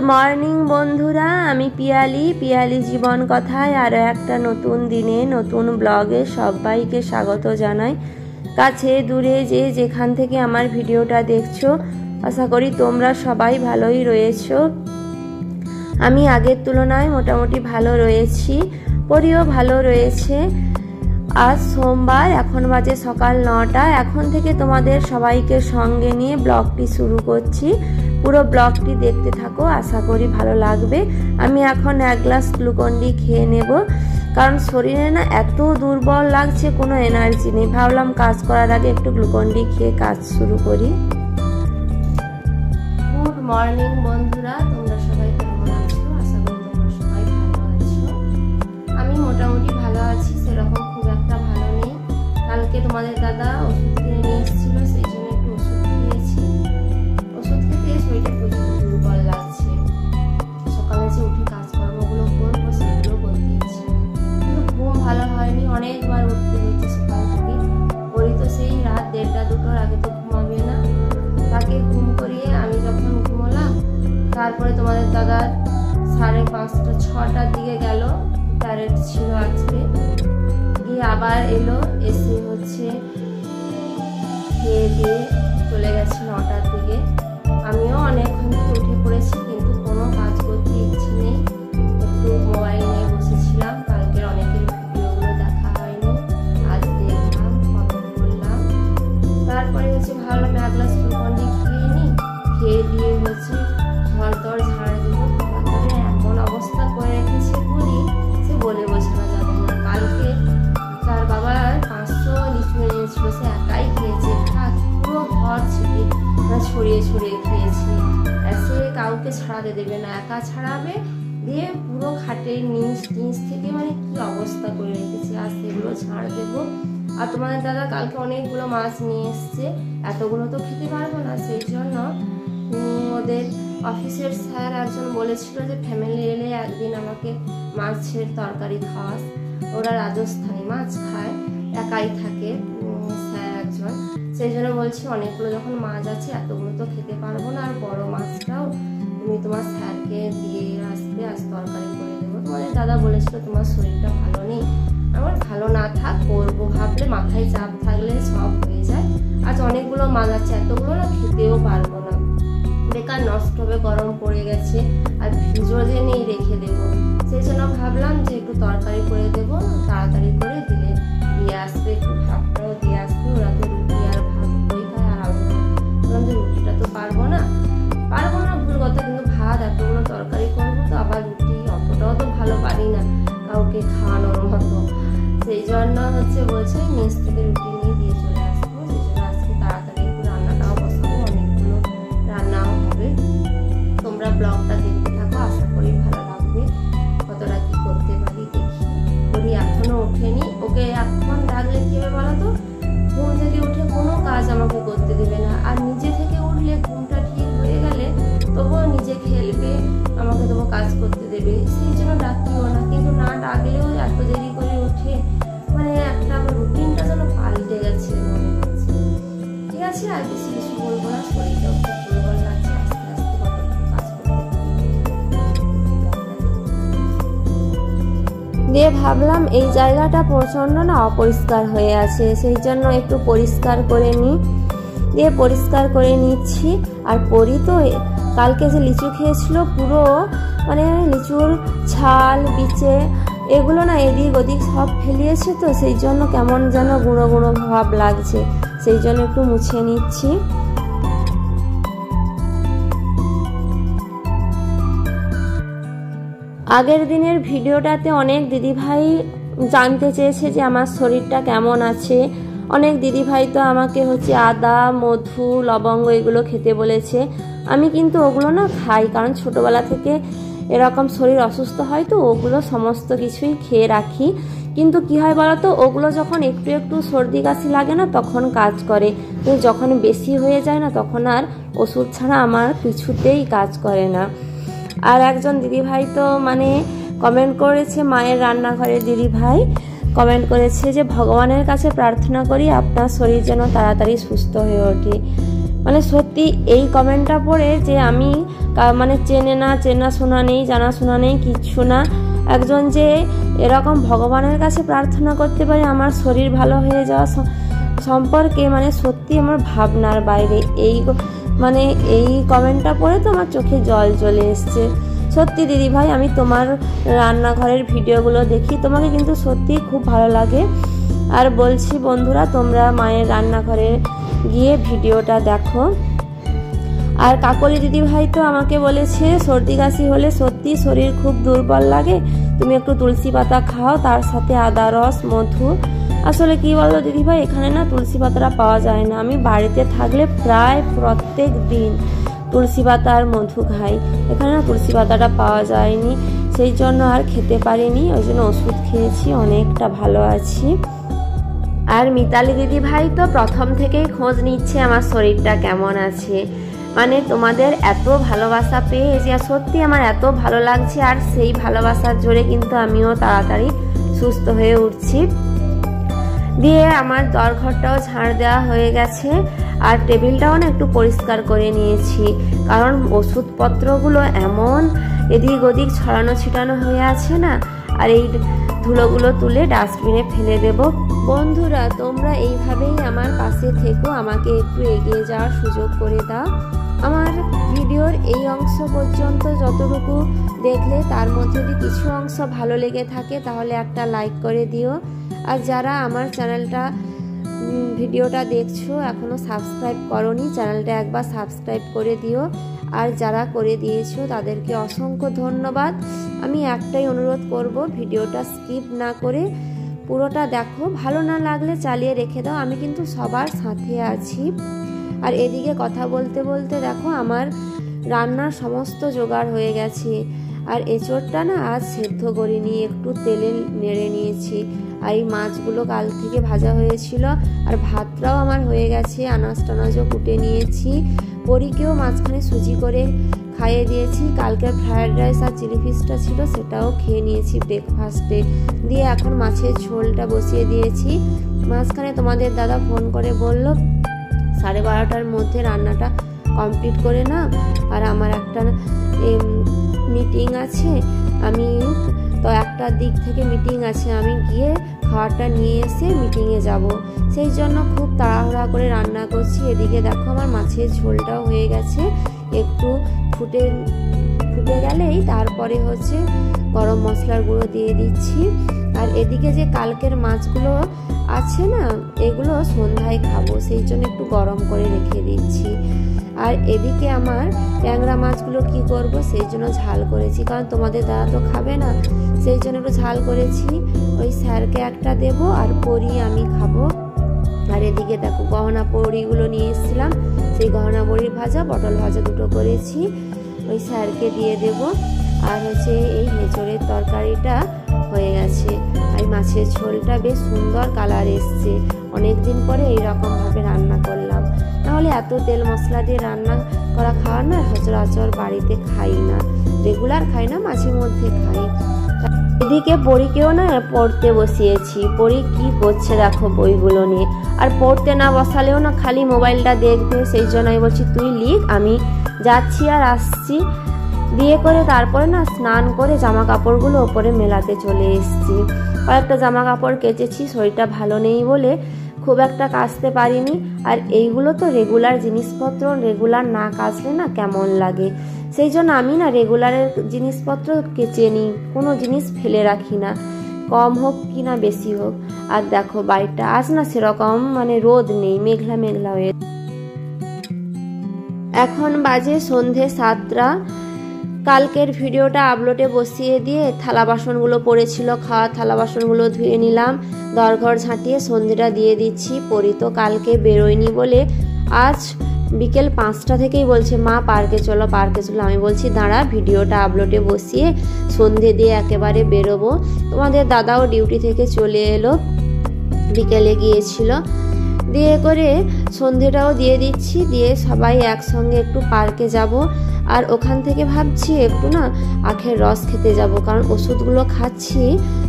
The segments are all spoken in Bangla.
মর্নিং বন্ধুরা, আমি পিয়ালি জীবন কথায় আরও একটা নতুন দিনে নতুন ব্লগে সবাইকে স্বাগত জানাই। কাছে দূরে যে যেখান থেকে আমার ভিডিওটা দেখছো, আশা করি তোমরা সবাই ভালোই রয়েছো। আমি আগের তুলনায় মোটামুটি ভালো রয়েছি, পরিও ভালো রয়েছে। আজ সোমবার, এখন বাজে সকাল 9টা। এখন থেকে তোমাদের সবাইকে সঙ্গে নিয়ে ব্লগটি শুরু করছি। পুরো ব্লগটি দেখতে থাকো, আশা করি ভালো লাগবে। আমি এখন 1 গ্লাস গ্লুকন-ডি খেয়ে নেব, কারণ শরীরে না এত দুর্বল লাগছে, কোনো এনার্জি নেই। ভাবলাম কাজ করার আগে একটু গ্লুকন-ডি খেয়ে কাজ শুরু করি। গুড মর্নিং বন্ধুরা, তোমরা সবাই কেমন আছো? আশা করি তোমরা সবাই ভালো আছো। আমি মোটামুটি ভালো আছি, সেরকম খুব একটা ভালো নেই। কালকে তোমাদের দাদা ওষুধ কিনে নিয়ে এসেছিল, সেই জন্য একটু ওষুধ খেয়েছি। ওষুধ খেতে শরীরটা প্রচুর দুর্বল লাগছে। সকালে যে উঠে কাজকর্মগুলো করবো সেগুলো করতে ইচ্ছে, কিন্তু ঘুম ভালো হয়নি। অনেকবার উঠতে হচ্ছে সকাল থেকে। ওই তো সেই রাত 1:30 2টোর আগে তো ঘুমাবে না। তাকে ঘুম করিয়ে আমি যখন ঘুমোলাম, তারপরে তোমাদের দাদার 5:30 6টার দিকে গেল, প্যারেড ছিল আজকে। গিয়ে আবার এলো, এসে হচ্ছে খেয়ে দিয়ে চলে গেছে 9টার দিকে। আমিও অনেকক্ষণ থেকে উঠে পড়েছি, কিন্তু কোনো কাজ করতে ইচ্ছে নেই। একটু মোবাইল নিয়ে বসেছিলাম। কালকের অনেকের ভিডিওগুলো দেখা হয়নি, আজ দেখলাম, কমেন্ট করলাম। তারপরে হচ্ছে ভাবলাম 1 গ্লাস গ্লুকন-ডি খেয়ে নিই। খেয়ে দিয়ে হচ্ছে ঘর দর ঝাড় দেবো। তারপরে এমন অবস্থা করে রেখেছে পুরি, সে বলে বোঝানো যাবে না। কালকে তার বাবা 500 লিচু এনেছিল, সে একাই খেয়েছে। পুরো ঘর ছিটিয়ে ছড়িয়ে ছড়িয়ে খেয়েছে। সে কাউকে ছাড়াতে দেবে না, একা ছাড়াবে। দিয়ে পুরো খাটের নিচ থেকে মানে কি অবস্থা করে রেখেছে। আর সেগুলো ছাড় দেবো। আর তোমাদের দাদা কালকে অনেকগুলো মাছ নিয়ে এসছে, এতগুলো তো খেতে পারবো না। সেই জন্য ওদের অফিসের স্যার একজন বলেছিল যে ফ্যামিলি এলে একদিন আমাকে মাছের তরকারি খাওয়াস। ওরা রাজস্থানী মাছ খায়, একাই থাকে স্যার একজন। সেই জন্য বলছি অনেকগুলো যখন মাছ আছে, এতগুলো তো খেতে পারবো না। আর বড় মাছটাও তুমি তোমার স্যারকে দিয়ে আসবে, আজ তরকারি করে দেবো। তোমাদের দাদা বলেছিল তোমার শরীরটা ভালো নেই। আমার ভালো না থাক, করবো ভাবলে মাথায় চাপ থাকলে সব হয়ে যায়। আজ অনেকগুলো মাছ আছে, এতগুলো না খেতেও পারবো না, বেকার নষ্ট হবে, গরম পড়ে গেছে। আর ভিজোতে নেই, রেখে দেবো। সেই জন্য ভাবলাম যে একটু তরকারি করে দেবো, তাড়াতাড়ি করে দিলে দিয়ে আসবে, একটু ভাতটাও দিয়ে আসবে। ওরা তো রুটি আর ভাত বই খায়, আর আমি বললাম যে রুটিটা তো পারবো না ভুল কথা, কিন্তু ভাত এতগুলো তরকারি করবো তো, আবার রুটি অতটাও তো ভালো পারি না কাউকে খাওয়ানোর মতো। সেই জন্য হচ্ছে বলছে মেস থেকে রুটি নিয়ে দিয়ে চলে আসবো। সেই জন্য আজকে তাড়াতাড়ি একটু রান্নাটাও বসাবো, অনেকগুলো রান্নাও হবে। তোমরা ব্লগটা দেখতে থাকো, আশা করি ভালো লাগবে। কতটা কি করতে পারি দেখি। ওরি এখনো ওঠেনি, ওকে এখন ডাকলে কি হবে বলো তো? ঘুম থেকে উঠে কোনো কাজ আমাকে করতে দেবে না। আর নিজে থেকে উঠলে ঘুমটা ঠিক হয়ে গেলে তবুও নিজে খেলবে, আমাকে তবু কাজ করতে দেবে। সেই জন্য ডাকিও না, কিন্তু না ডাকলেও এত দেরি করে উঠে মানে একটা রুটিনটা যেন পাল্টে গেছে মনে হচ্ছে। ঠিক আছে, আর বেশি কিছু বলবো না, শরীরটাও খুব দুর্বল লাগছে। আস্তে আস্তে কতটুকু কাজ করতে দিয়ে ভাবলাম এই জায়গাটা প্রচন্ড না অপরিষ্কার হয়ে আছে, সেই জন্য একটু পরিষ্কার করে নিই। দিয়ে পরিষ্কার করে নিচ্ছি। আর পরি তো কালকে যে লিচু খেয়েছিল, পুরো মানে লিচুর ছাল বিচে এগুলো না এদিক ওদিক সব ফেলিয়েছে, তো সেই জন্য কেমন যেন গুঁড়ো গুঁড়ো ভাব লাগছে। সেই জন্য একটু মুছে নিচ্ছি। আগের দিনের ভিডিওটাতে অনেক দিদিভাই জানতে চেয়েছে যে আমার শরীরটা কেমন আছে। অনেক দিদিভাই তো আমাকে হচ্ছে আদা, মধু, লবঙ্গ এগুলো খেতে বলেছে। আমি কিন্তু ওগুলো না খাই, কারণ ছোটোবেলা থেকে এরকম শরীর অসুস্থ হয়, তো ওগুলো সমস্ত কিছুই খেয়ে রাখি। কিন্তু কি হয় বলতো, ওগুলো যখন একটু একটু সর্দি কাশি লাগে না তখন কাজ করে, কিন্তু যখন বেশি হয়ে যায় না তখন আর ওষুধ ছাড়া আমার কিছুতেই কাজ করে না। আর একজন দিদিভাই তো মানে কমেন্ট করেছে, মায়ের রান্নাঘরের দিদিভাই কমেন্ট করেছে যে ভগবানের কাছে প্রার্থনা করি আপনার শরীর যেন তাড়াতাড়ি সুস্থ হয়ে ওঠে। মানে সত্যি এই কমেন্টটা পড়ে যে আমি মানে চেনাশোনা নেই, জানাশোনা নেই, কিচ্ছু না, একজন যে এরকম ভগবানের কাছে প্রার্থনা করতে পারে আমার শরীর ভালো হয়ে যাওয়া সম্পর্কে, মানে সত্যি আমার ভাবনার বাইরে। এই কমেন্টটা পড়ে তো আমার চোখে জল চলে এসছে। সত্যি দিদিভাই, আমি তোমার রান্নাঘরের ভিডিওগুলো দেখি, তোমাকে কিন্তু সত্যি খুব ভালো লাগে। আর বলছি বন্ধুরা, তোমরা মায়ের রান্নাঘরে গিয়ে ভিডিওটা দেখো। আর কাকলি দিদিভাই তো আমাকে বলেছে সর্দি কাশি হলে সত্যি শরীর খুব দুর্বল লাগে, তুমি একটু তুলসী পাতা খাও, তার সাথে আদা রস, মধু। আসলে কি বলতো দিদিভাই, এখানে না তুলসী পাতাটা পাওয়া যায় না। আমি বাড়িতে থাকলে প্রায় প্রত্যেক দিন তুলসী পাতা আর মধু খাই, এখানে না তুলসী পাতাটা পাওয়া যায়নি, সেই জন্য আর খেতে পারিনি, ওই জন্য ওষুধ খেয়েছি, অনেকটা ভালো আছি। আর মিতালি দিদিভাই তো প্রথম থেকেই খোঁজ নিচ্ছে আমার শরীরটা কেমন আছে, মানে তোমাদের এত ভালোবাসা পেয়ে যে সত্যি আমার এত ভালো লাগছে। আর সেই ভালোবাসার জোরে কিন্তু আমিও তাড়াতাড়ি সুস্থ হয়ে উঠছি। দিয়ে আমার দরঘরটাও ঝাড় দেওয়া হয়ে গেছে, আর টেবিলটাও না একটু পরিষ্কার করে নিয়েছি, কারণ ওষুধপত্রগুলো এমন এদিক ওদিক ছড়ানো ছিটানো হয়ে আছে না, আর এই ধুলোগুলো তুলে ডাস্টবিনে ফেলে দেব। বন্ধুরা, তোমরা এইভাবেই আমার পাশে থেকো, আমাকে একটু এগিয়ে যাওয়ার সুযোগ করে দাও। আমার ভিডিওর এই অংশ পর্যন্ত যতটুকু দেখলে তার মধ্যে যদি কিছু অংশ ভালো লেগে থাকে তাহলে একটা লাইক করে দিও। আর যারা আমার ভিডিওটা দেখছো এখনো সাবস্ক্রাইব করোনি, চ্যানেলটা একবার সাবস্ক্রাইব করে দিও। আর যারা করে দিয়েছো তাদেরকে অসংখ্য ধন্যবাদ। আমি একটাই অনুরোধ করব, ভিডিওটা স্কিপ না করে পুরোটা দেখো, ভালো না লাগলে চালিয়ে রেখে দাও, আমি কিন্তু সবার সাথে আছি। আর এদিকে কথা বলতে বলতে দেখো আমার রান্নার সমস্ত জোগাড় হয়ে গেছে। আর এঁচোড়টা না আজ সেদ্ধ করিনি, একটু তেলে নেড়ে নিয়েছি। আর এই মাছগুলো কাল থেকে ভাজা হয়েছিল, আর ভাতটাও আমার হয়ে গেছে, আনাজ টানাজও কুটে নিয়েছি। পরীকেও মাঝখানে সুজি করে খাইয়ে দিয়েছি, কালকের ফ্রায়েড রাইস আর চিলি ফিশটা ছিল সেটাও খেয়ে নিয়েছি ব্রেকফাস্টে। দিয়ে এখন মাছের ঝোলটা বসিয়ে দিয়েছি। মাঝখানে তোমাদের দাদা ফোন করে বলল 12:30টার মধ্যে রান্নাটা কমপ্লিট করে না, আর আমার একটা মিটিং আছে, আমি তো 1টার দিক থেকে মিটিং আছে, আমি গিয়ে খাবারটা নিয়ে এসে মিটিংয়ে যাব, সেই জন্য খুব তাড়াহুড়া করে রান্না করছি। এদিকে দেখো আমার মাছের ঝোলটাও হয়ে গেছে, একটু ফুটে গেলেই তারপরে হচ্ছে গরম মশলার গুঁড়ো দিয়ে দিচ্ছি। আর এদিকে যে কালকের মাছগুলো আছে না, এগুলো সন্ধ্যায় খাবো, সেই জন্য একটু গরম করে রেখে দিচ্ছি। আর এদিকে আমার ট্যাংরা মাছগুলো কি করব, সেই জন্য ঝাল করেছি, কারণ তোমাদের দাদা তো খাবে না, সেই জন্য একটু ঝাল করেছি। ওই স্যারকে একটা দেব, আর পরি আমি খাবো। আর এদিকে দেখো গহনা পরিগুলো নিয়ে এসেছিলাম, সেই গহনা পরির ভাজা, পটল ভাজা দুটো করেছি, ওই স্যারকে দিয়ে দেব। আর হচ্ছে এই এঁচোড়ের তরকারিটা হয়ে গেছে, আর মাছের ঝোলটা বেশ সুন্দর কালার এসছে। অনেকদিন পরে এইরকম ভাবে রান্না করলাম, নাহলে এত তেল মশলা দিয়ে রান্না করা খাওয়ার না সচরাচর বাড়িতে খাই না, রেগুলার খাই না, মাঝে মধ্যে খাই। এদিকে পরীকেও না পড়তে বসিয়েছি, পরী কি করছে দেখো বইগুলো নিয়ে। আর পড়তে না বসালেও না খালি মোবাইলটা দেখবে, সেই জন্য আমি বলছি তুই লিখ, আমি যাচ্ছি আর আসছি। দিয়ে করে তারপরে না স্নান করে জামা কাপড়গুলো ওপরে মেলাতে চলে এসেছি। কয়েকটা জামা কাপড় কেচেছি, শরীরটা ভালো নেই বলে খুব একটা কাচতে পারিনি। আর এইগুলো তো রেগুলার জিনিসপত্র, রেগুলার না কাচলে না কেমন লাগে, সেই জন্য আমি না রেগুলারের জিনিসপত্র কেচে নিই, কোনো জিনিস ফেলে রাখি না, কম হোক কি না বেশি হোক। আর দেখো বাড়িটা আজ না সেরকম মানে রোদ নেই, মেঘলা মেঘলা হয়ে। এখন বাজে সন্ধে 7টা। কালকের ভিডিওটা আপলোডে বসিয়ে দিয়ে থালা বাসনগুলো পড়েছিল, খাওয়া থালা বাসনগুলো ধুয়ে নিলাম, দরঘর ঝাঁটিয়ে সন্ধেটা দিয়ে দিচ্ছি। পরি তো কালকে বেরোয়নি বলে আজ বিকেল 5টা থেকেই বলছে মা পার্কে চলো, পার্কে চলো। আমি বলছি দাঁড়া, ভিডিওটা আপলোডে বসিয়ে সন্ধে দিয়ে একেবারে বেরোবো। তোমাদের দাদাও ডিউটি থেকে চলে এলো, বিকেলে গিয়েছিল। দিয়ে করে সন্ধেটাও দিয়ে দিচ্ছি, দিয়ে সবাই একসঙ্গে একটু পার্কে যাব। আর ওখান থেকে ভাবছি একটু না আখের রস খেতে যাব, কারণ ওষুধগুলো খাচ্ছি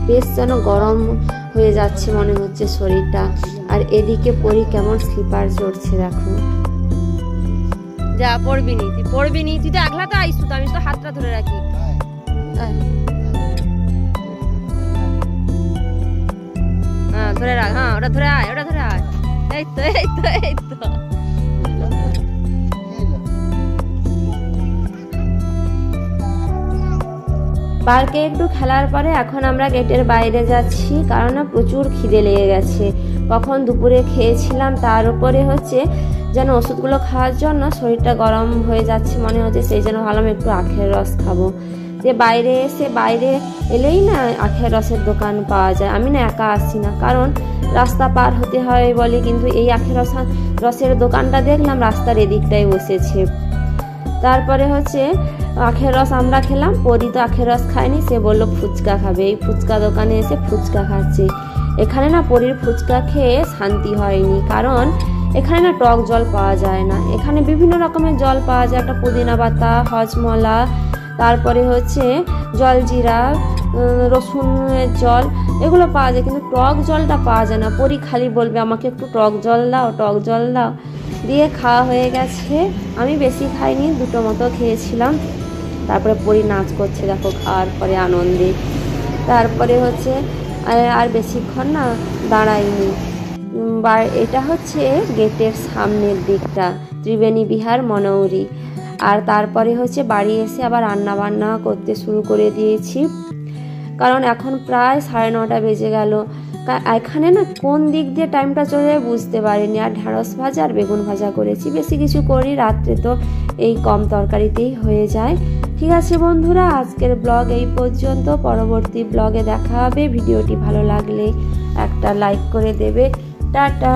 বেশ যেন গরম হয়ে যাচ্ছে মনে হচ্ছে শরীরটা। আর এদিকে পরি কেমন স্লিপার চড়ছে দেখো। যা পড়বি নি, তুই পড়বি নি, তুই তো একলা তো আইসু, তো আমি তো হাতটা ধরে রাখি। হ্যাঁ ধরে রাখ, হ্যাঁ ওটা ধরে আয়, ওটা ধরে আয়। এই তো এই তো এই তো। পার্কে একটু খেলার পরে এখন আমরা গেটের বাইরে যাচ্ছি, কারণ না প্রচুর খিদে লেগে গেছে। কখন দুপুরে খেয়েছিলাম, তার উপরে হচ্ছে যেন ওষুধগুলো খাওয়ার জন্য শরীরটা গরম হয়ে যাচ্ছে মনে হচ্ছে, সেই জন্য ভাবলাম একটু আখের রস খাবো। যে বাইরে এলেই না আখের রসের দোকান পাওয়া যায়। আমি না একা আসছি না, কারণ রাস্তা পার হতে হয় বলে, কিন্তু এই আখের রসের দোকানটা দেখলাম রাস্তার এদিকটাই বসেছে। তারপরে হচ্ছে আখের রস আমরা খেলাম, পরি তো আখের রস খায়নি, সে বললো ফুচকা খাবে। এই ফুচকা দোকানে এসে ফুচকা খাচ্ছে। এখানে না পরির ফুচকা খেয়ে শান্তি হয়নি, কারণ এখানে না টক জল পাওয়া যায় না। এখানে বিভিন্ন রকমের জল পাওয়া যায়, একটা পুদিনা পাতা, হজমলা, তারপরে হচ্ছে জলজিরা, রসুনের জল, এগুলো পাওয়া যায়, কিন্তু টক জলটা পাওয়া যায় না। পরি খালি বলবে আমাকে একটু টক জল দাও, টক জল দাও। দিয়ে খাওয়া হয়ে গেছে, আমি বেশি খাইনি, দুটো মতো খেয়েছিলাম। তারপরে পরি নাচ করছে দেখো খাওয়ার পরে আনন্দে। তারপরে হচ্ছে আর বেশিক্ষণ না দাঁড়াইনি। এটা হচ্ছে গেটের সামনের দিকটা, ত্রিবেণী বিহার মনৌরি। আর তারপরে হচ্ছে বাড়ি এসে আবার রান্না বান্না করতে শুরু করে দিয়েছি, কারণ এখন প্রায় 9:30 বেজে গেল। এখানে না কোন দিক দিয়ে টাইমটা চলে যায় বুঝতে পারিনি। আর ঢ্যাঁড়স ভাজা আর বেগুন ভাজা করেছি, বেশি কিছু করি, রাত্রে তো এই কম তরকারিতেই হয়ে যায়। ঠিক আছে বন্ধুরা, আজকের ব্লগ এই পর্যন্ত। পরবর্তী ব্লগে দেখা হবে। ভিডিওটি ভালো লাগলে একটা লাইক করে দেবে। টাটা।